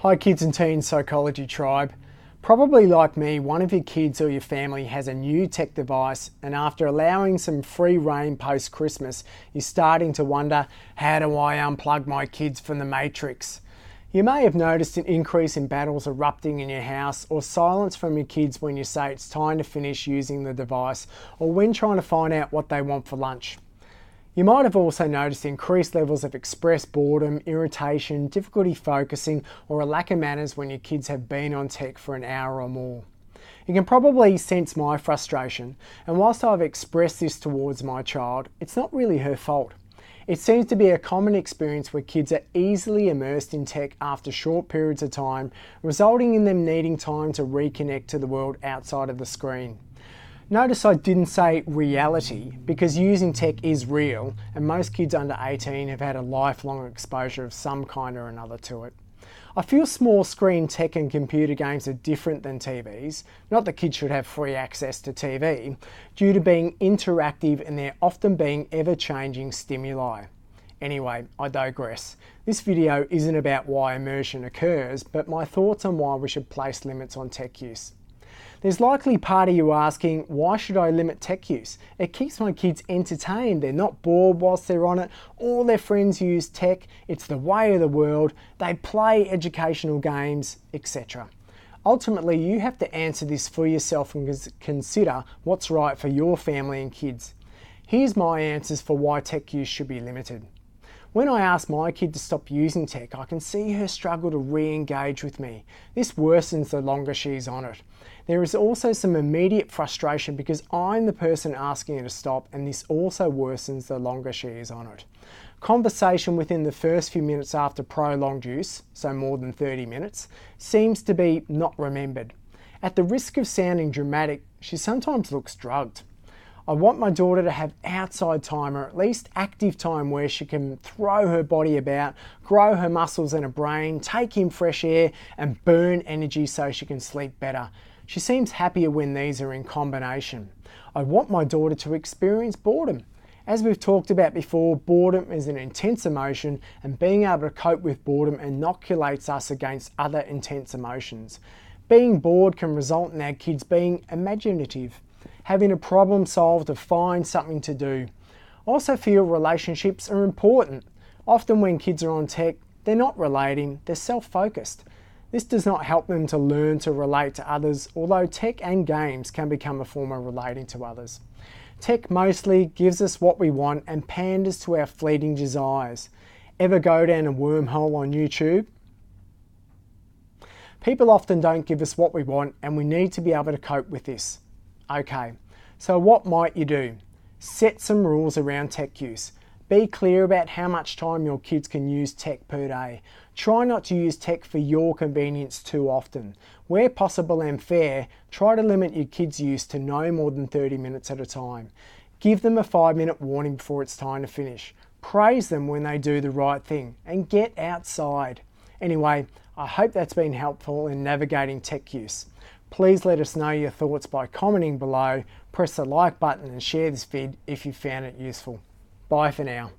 Hi kids and teen psychology tribe. Probably like me, one of your kids or your family has a new tech device, and after allowing some free reign post Christmas, you're starting to wonder, how do I unplug my kids from the matrix? You may have noticed an increase in battles erupting in your house, or silence from your kids when you say it's time to finish using the device, or when trying to find out what they want for lunch. You might have also noticed increased levels of expressed boredom, irritation, difficulty focusing, or a lack of manners when your kids have been on tech for an hour or more. You can probably sense my frustration, and whilst I've expressed this towards my child, it's not really her fault. It seems to be a common experience where kids are easily immersed in tech after short periods of time, resulting in them needing time to reconnect to the world outside of the screen. Notice I didn't say reality, because using tech is real and most kids under 18 have had a lifelong exposure of some kind or another to it. I feel small screen tech and computer games are different than TVs, not that kids should have free access to TV, due to being interactive and there often being ever-changing stimuli. Anyway, I digress. This video isn't about why immersion occurs, but my thoughts on why we should place limits on tech use. There's likely part of you asking, why should I limit tech use? It keeps my kids entertained, they're not bored whilst they're on it, all their friends use tech, it's the way of the world, they play educational games, etc. Ultimately, you have to answer this for yourself and consider what's right for your family and kids. Here's my answers for why tech use should be limited. When I ask my kid to stop using tech, I can see her struggle to re-engage with me. This worsens the longer she's on it. There is also some immediate frustration because I'm the person asking her to stop, and this also worsens the longer she is on it. Conversation within the first few minutes after prolonged use, so more than 30 minutes, seems to be not remembered. At the risk of sounding dramatic, she sometimes looks drugged. I want my daughter to have outside time, or at least active time, where she can throw her body about, grow her muscles and her brain, take in fresh air and burn energy so she can sleep better. She seems happier when these are in combination. I want my daughter to experience boredom. As we've talked about before, boredom is an intense emotion, and being able to cope with boredom inoculates us against other intense emotions. Being bored can result in our kids being imaginative, having a problem solved to find something to do. I also feel relationships are important. Often when kids are on tech, they're not relating, they're self-focused. This does not help them to learn to relate to others, although tech and games can become a form of relating to others. Tech mostly gives us what we want and panders to our fleeting desires. Ever go down a wormhole on YouTube? People often don't give us what we want, and we need to be able to cope with this. Okay, so what might you do? Set some rules around tech use. Be clear about how much time your kids can use tech per day. Try not to use tech for your convenience too often. Where possible and fair, try to limit your kids' use to no more than 30 minutes at a time. Give them a 5-minute warning before it's time to finish. Praise them when they do the right thing, and get outside. Anyway, I hope that's been helpful in navigating tech use. Please let us know your thoughts by commenting below, press the like button and share this vid if you found it useful. Bye for now.